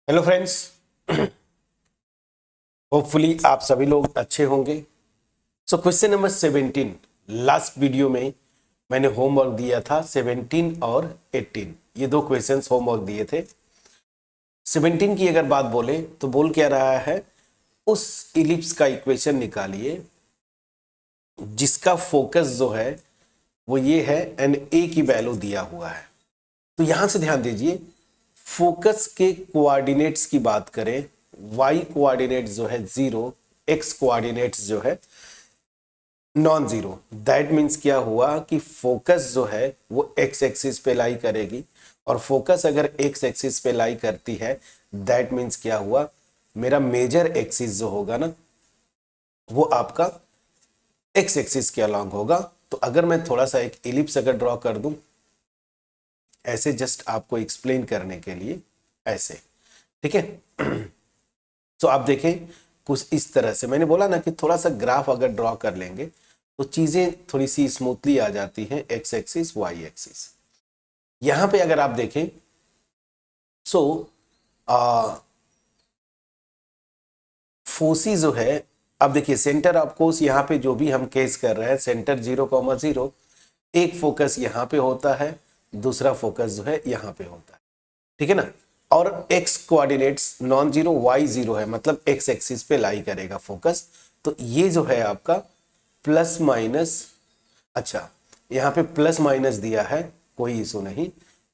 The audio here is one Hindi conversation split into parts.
Hello friends. होपफुली आप सभी लोग अच्छे होंगे। So question number 17, last video में मैंने होमवर्क दिया था 17 और 18, ये दो क्वेश्चंस होमवर्क दिए थे। 17 की अगर बात बोले तो बोल क्या रहा है, उस इलिप्स का इक्वेशन निकालिए जिसका फोकस जो है वो ये है एंड ए की वैल्यू दिया हुआ है। तो यहां से ध्यान दीजिए, फोकस के कोऑर्डिनेट्स की बात करें, वाई कोऑर्डिनेट जो है 0, एक्स कोऑर्डिनेट्स जो है नॉन जीरो। दैट मीन्स क्या हुआ कि फोकस जो है वो एक्स एक्सिस पे लाई करेगी, और फोकस अगर एक्स एक्सिस पे लाई करती है दैट मीन्स क्या हुआ, मेरा मेजर एक्सिस जो होगा ना वो आपका एक्स एक्सिस के अलॉन्ग होगा। तो अगर मैं थोड़ा सा एक इलिप्स अगर ड्रॉ कर दूं ऐसे, जस्ट आपको एक्सप्लेन करने के लिए, ऐसे, ठीक है। तो आप देखें कुछ इस तरह से, मैंने बोला ना कि थोड़ा सा ग्राफ अगर ड्रॉ कर लेंगे तो चीजें थोड़ी सी स्मूथली आ जाती हैं, एक्स एक्सिस वाई एक्सिस। यहां पे अगर आप देखें सो फोसी जो है, अब देखिए सेंटर ऑफ कोर्स यहाँ पे जो भी हम केस कर रहे हैं, सेंटर 0,0, एक फोकस यहाँ पे होता है, दूसरा फोकस जो है यहाँ पे होता है, ठीक है ना। और X coordinates non zero, Y zero है, मतलब एक्स एक्सिस पे लाई करेगा फोकस। तो ये जो है आपका प्लस माइनस, अच्छा यहाँ पे प्लस माइनस दिया है, कोई इशू नहीं।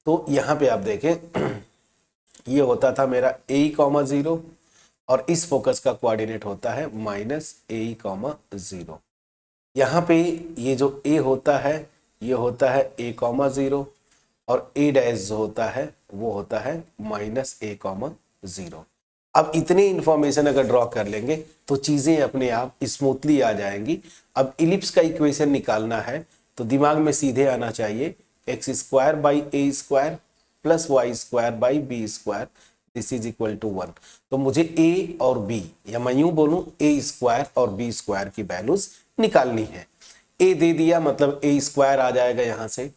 तो यहाँ पे आप देखें ये होता था मेरा a,0, और इस फोकस का कोऑर्डिनेट होता है -a,0। यहाँ पे ये जो a होता है ये होता है a,0, और a डैश जो होता है वो होता है -a,0। अब इतने इंफॉर्मेशन अगर ड्रॉ कर लेंगे तो चीजें अपने आप स्मूथली आ जाएंगी। अब इलिप्स का इक्वेशन निकालना है तो दिमाग में सीधे आना चाहिए, X square by A square plus Y square by B square, this is equal to 1। तो मुझे ए और बी, या मैं यूं बोलूं ए स्क्वायर और बी स्क्वायर की वैल्यूज निकालनी है। ए दे दिया मतलब ए स्क्वायर आ जाएगा, यहां से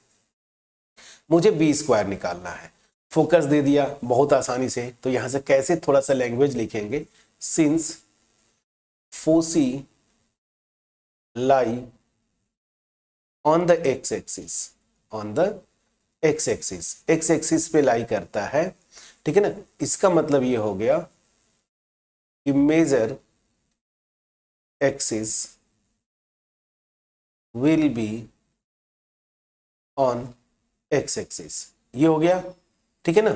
मुझे बी स्क्वायर निकालना है। फोकस दे दिया बहुत आसानी से, तो यहां से कैसे थोड़ा सा लैंग्वेज लिखेंगे, since foci lie on the x axis, on the x axis, x axis पे लाई करता है, ठीक है ना। इसका मतलब ये हो गया कि major axis will be on x axis, ये हो गया, ठीक है ना,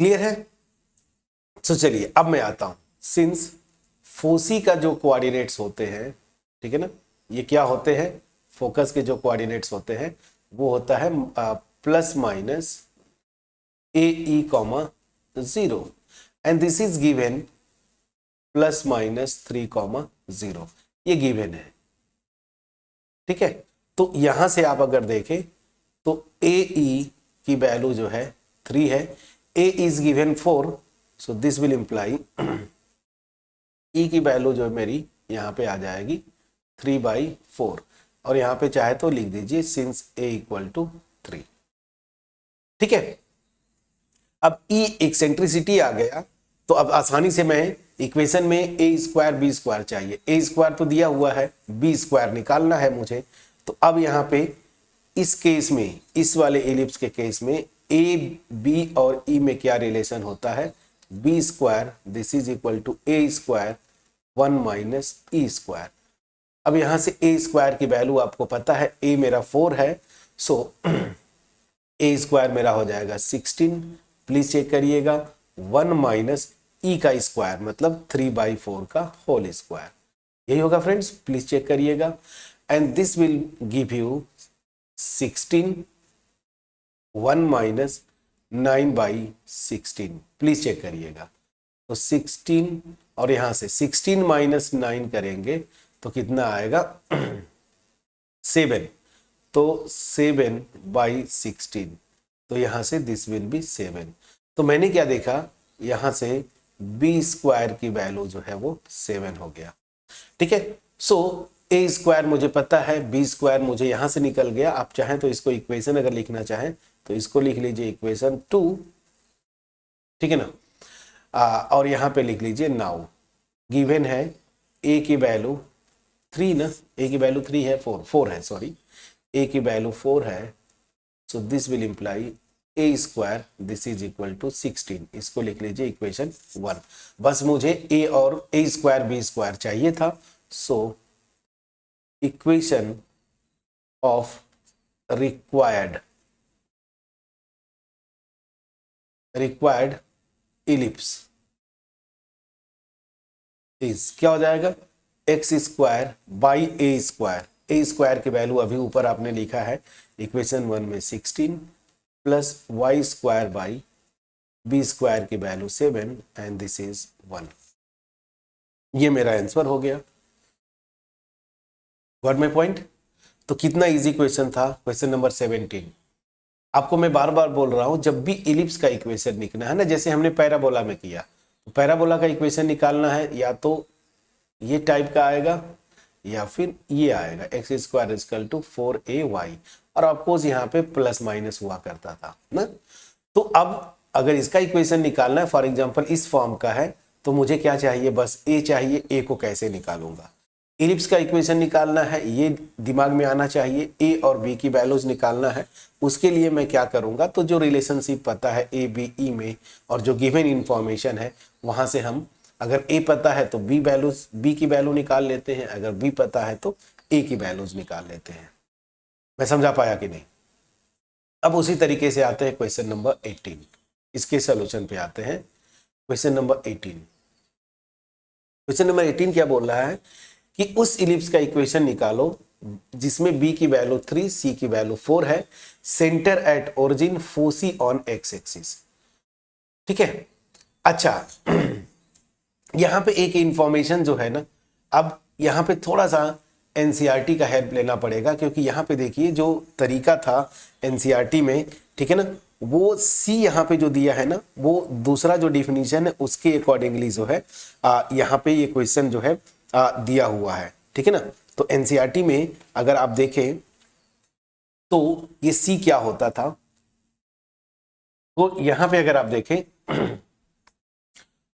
क्लियर है। तो चलिए अब मैं आता हूं, सिंस फोसी का जो कोऑर्डिनेट्स होते हैं, ठीक है ना, ये क्या होते हैं, फोकस के जो कोऑर्डिनेट्स होते हैं वो होता है plus minus a,0, and this is given +-3,0, ये गिवन है, ठीक है। तो यहां से आप अगर देखें तो AE की वैल्यू जो है 3 है, A is given 4, so this will imply E की वैल्यू जो है मेरी यहां पे आ जाएगी 3/4, और यहां पे चाहे तो लिख दीजिए सिंस A इक्वल टू 3, ठीक है। अब E एक्सेंट्रिसिटी आ गया, तो अब आसानी से मैं इक्वेशन में ए स्क्वायर बी स्क्वायर चाहिए, ए स्क्वायर तो दिया हुआ है, बी स्क्वायर निकालना है मुझे। तो अब यहाँ पे इस केस में, इस वाले एलिप्स के केस में ए बी और ई में क्या रिलेशन होता है, B square this is equal to A square 1 minus E square. अब यहां से ए स्क्वायर की वैल्यू आपको पता है, ए मेरा 4 है, सो ए स्क्वायर मेरा हो जाएगा 16, प्लीज चेक करिएगा, 1 माइनस ई का स्क्वायर मतलब 3/4 का होल स्क्वायर, यही होगा फ्रेंड्स, प्लीज चेक करिएगा। And this will give you 16, 1 minus 9/16, please check करिएगा। तो 16 और यहां से 16 माइनस 9 करेंगे तो कितना आएगा 7, तो 7/16, तो यहां से दिस विल बी 7। तो मैंने क्या देखा, यहां से बी स्क्वायर की वैल्यू जो है वो 7 हो गया, ठीक है। सो ए स्क्वायर मुझे पता है, बी स्क्वायर मुझे यहां से निकल गया। आप चाहें तो इसको इक्वेशन अगर लिखना चाहें तो इसको लिख लीजिए, इक्वेशन 2 ठीक है ना। और यहाँ पे लिख लीजिए नाउ गिवन है ए की वैल्यू 3 ना, ए की वैल्यू 3 है, 4 है, सॉरी, ए की वैल्यू 4 है, so this will imply A square this is equal to 16। इसको लिख लीजिए इक्वेशन 1। बस मुझे ए और ए स्क्वायर बी स्क्वायर चाहिए था, so equation of required ellipse is क्या हो जाएगा, x square by A square. A square की वैल्यू अभी ऊपर आपने लिखा है इक्वेशन 1 में 16 plus Y square by B square की वैल्यू 7 एंड दिस इज 1। ये मेरा आंसर हो गया। Got my point. तो कितना इजी क्वेश्चन था, क्वेश्चन नंबर 17। आपको मैं बार बार बोल रहा हूं, जब भी इलिप्स का इक्वेशन निकलना है ना, जैसे हमने पैराबोला में किया, तो पैराबोला का इक्वेशन निकालना है या तो ये टाइप का आएगा या फिर ये आएगा, x square equal to 4ay, और ऑफकोर्स यहाँ पे प्लस माइनस हुआ करता था ना। तो अब अगर इसका इक्वेशन निकालना है, फॉर एग्जांपल इस फॉर्म का है, तो मुझे क्या चाहिए, बस ए चाहिए। ए को कैसे निकालूंगा, इलिप्स का इक्वेशन निकालना है, ये दिमाग में आना चाहिए, ए और बी की वैल्यूज निकालना है। उसके लिए मैं क्या करूंगा, तो जो रिलेशनशिप पता है ए बी ई में और जो गिवन इंफॉर्मेशन है वहां से हम, अगर ए पता है तो बी वैल्यूज, बी की वैल्यू निकाल लेते हैं, अगर बी पता है तो ए की वैल्यूज निकाल लेते हैं। मैं समझा पाया कि नहीं। अब उसी तरीके से आते हैं क्वेश्चन नंबर 18। इसके सोल्यूशन पे आते हैं। क्वेश्चन नंबर 18, क्वेश्चन नंबर 18 क्या बोल रहा है कि उस इलिप्स का इक्वेशन निकालो जिसमें b की वैल्यू 3, c की वैल्यू 4 है, centre at origin, foci on x axis. ठीक है। अच्छा यहां पे एक इंफॉर्मेशन जो है ना, अब यहां पे थोड़ा सा एनसीईआरटी का हेल्प लेना पड़ेगा, क्योंकि यहां पे देखिए जो तरीका था एनसीईआरटी में, ठीक है ना, वो सी यहाँ पे जो दिया है ना, वो दूसरा जो डिफिनीशन है उसके अकॉर्डिंगली जो है यहाँ पे ये क्वेश्चन जो है दिया हुआ है। ठीक है ना। तो एनसीईआरटी में अगर आप देखें तो ये सी क्या होता था, तो यहां पे अगर आप देखें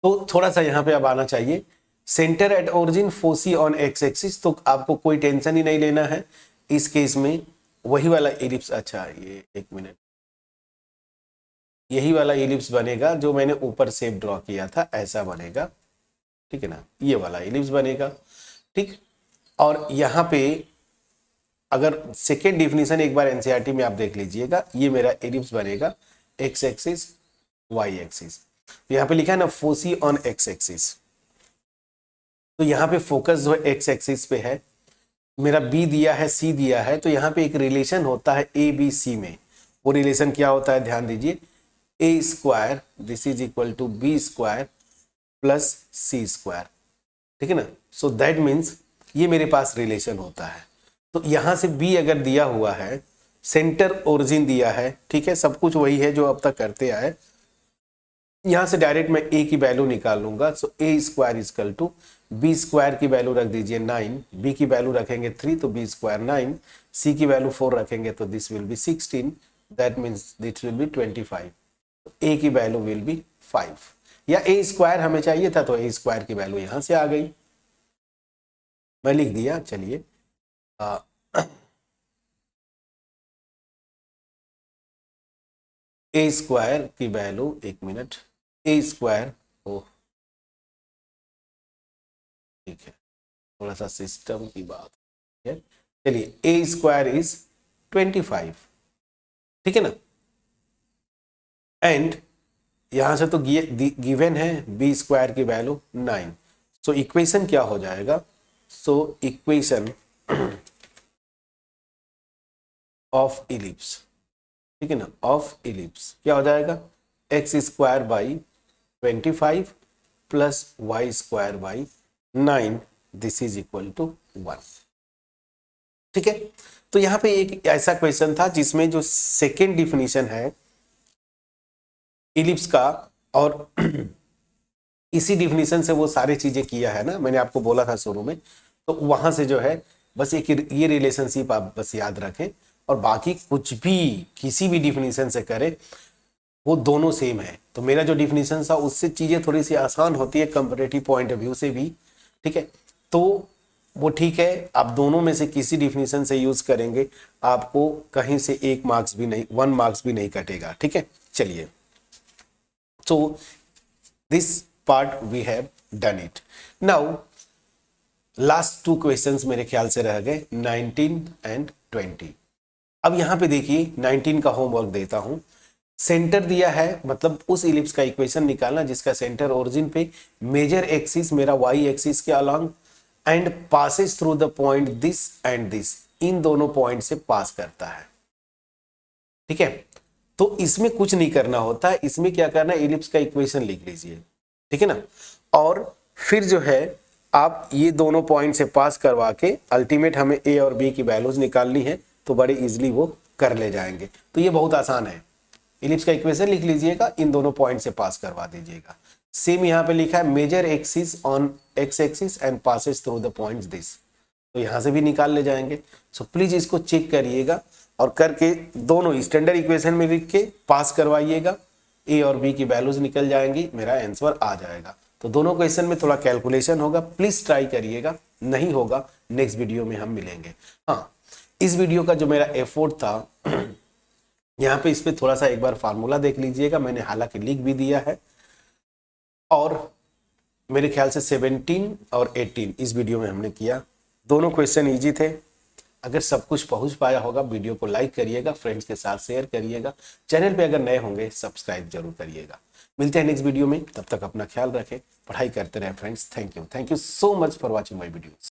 तो थोड़ा सा यहां पे अब आना चाहिए, centre at origin, foci on x axis. तो आपको कोई टेंशन ही नहीं लेना है इस केस में, वही वाला इलिप्स, अच्छा ये एक मिनट, यही वाला इलिप्स बनेगा जो मैंने ऊपर शेप ड्रॉ किया था, ऐसा बनेगा। ठीक है ना, ये वाला इलिप्स बनेगा। ठीक। और यहां पे अगर सेकेंड डिफिनीशन एक बार एनसीईआरटी में आप देख लीजिएगा, ये मेरा इलिप्स बनेगा एक्स एक्सिस वाई एक्सिस। तो यहां पे लिखा है ना फोसी ऑन एक्स एक्सिस, तो यहां पे फोकस जो है एक्स एक्सिस पे है, मेरा बी दिया है सी दिया है, तो यहां पे एक रिलेशन होता है ए बी सी में। वो रिलेशन क्या होता है, ध्यान दीजिए, A square this is equal to B square plus C square. ठीक है ना। सो दैट मीन्स ये मेरे पास रिलेशन होता है। तो यहां से बी अगर दिया हुआ है, सेंटर ओरिजिन दिया है, ठीक है, सब कुछ वही है जो अब तक करते आए। यहां से डायरेक्ट मैं ए की वैल्यू निकाल लूंगा। So A square equal to B square की वैल्यू रख दीजिए 9, बी की वैल्यू रखेंगे 3 तो बी स्क्वायर 9, सी की वैल्यू 4 रखेंगे तो this will be 16, that means this will be 25। ए की वैल्यू विल बी 5, या ए स्क्वायर हमें चाहिए था तो ए स्क्वायर की वैल्यू यहां से आ गई, मैं लिख दिया। चलिए ए स्क्वायर की वैल्यू, एक मिनट, ए स्क्वायर, ओ ठीक है, थोड़ा सा सिस्टम की बात है। चलिए ए स्क्वायर इज 25, ठीक है ना, एंड यहां से तो गिवन है बी स्क्वायर की वैल्यू 9। सो इक्वेशन क्या हो जाएगा, सो इक्वेशन ऑफ इलिप्स, ठीक है ना, ऑफ इलिप्स क्या हो जाएगा, x square by 25 plus Y square by 9, this is equal to 1। ठीक है। तो यहां पे एक ऐसा क्वेश्चन था जिसमें जो सेकेंड डिफिनीशन है इलिप्स का, और इसी डिफिनीशन से वो सारी चीजें किया है ना, मैंने आपको बोला था शुरू में। तो वहां से जो है बस एक ये रिलेशनशिप आप बस याद रखें, और बाकी कुछ भी किसी भी डिफिनीशन से करें, वो दोनों सेम है। तो मेरा जो डिफिनीशन था उससे चीज़ें थोड़ी सी आसान होती है कंपैरेटिव पॉइंट ऑफ व्यू से भी, ठीक है। तो वो ठीक है, आप दोनों में से किसी डिफिनीशन से यूज करेंगे, आपको कहीं से 1 मार्क्स भी नहीं, 1 मार्क्स भी नहीं कटेगा, ठीक है। चलिए, so this part we have done it. Now last 2 questions मेरे ख्याल से रह गए 19 and 20। अब यहां पे देखिए 19 का होमवर्क देता हूं। सेंटर दिया है, मतलब उस इलिप्स का इक्वेशन निकालना जिसका सेंटर ओरिजिन पे मेजर एक्सिस मेरा वाई एक्सिस के along and passes through the point this and this, इन दोनों पॉइंट से पास करता है, ठीक है। तो इसमें कुछ नहीं करना होता है, इसमें क्या करना है, इलिप्स का इक्वेशन लिख लीजिए, ठीक है ना। और फिर जो है आप ये दोनों पॉइंट से पास करवा के अल्टीमेट हमें ए और बी की वैल्यूज निकालनी है, तो बड़े इजीली वो कर ले जाएंगे। तो ये बहुत आसान है, इलिप्स का इक्वेशन लिख लीजिएगा, इन दोनों पॉइंट से पास करवा दीजिएगा। सेम यहाँ पे लिखा है major axis on x axis and passes through the points this, तो यहां से भी निकाल ले जाएंगे। सो प्लीज इसको चेक करिएगा और करके दोनों स्टैंडर्ड इक्वेशन में लिख के पास करवाइएगा, ए और बी की वैल्यूज निकल जाएंगी, मेरा आंसर आ जाएगा। तो दोनों क्वेश्चन में थोड़ा कैलकुलेशन होगा, प्लीज ट्राई करिएगा, नहीं होगा नेक्स्ट वीडियो में हम मिलेंगे। हाँ, इस वीडियो का जो मेरा एफर्ट था यहाँ पे इस पे थोड़ा सा एक बार फार्मूला देख लीजिएगा, मैंने हालांकि लिख भी दिया है। और मेरे ख्याल से 17 और 18 इस वीडियो में हमने किया, दोनों क्वेश्चन इजी थे। अगर सब कुछ पहुंच पाया होगा, वीडियो को लाइक करिएगा, फ्रेंड्स के साथ शेयर करिएगा, चैनल पे अगर नए होंगे सब्सक्राइब जरूर करिएगा। मिलते हैं नेक्स्ट वीडियो में, तब तक अपना ख्याल रखें, पढ़ाई करते रहे friends. Thank you so much for watching my videos.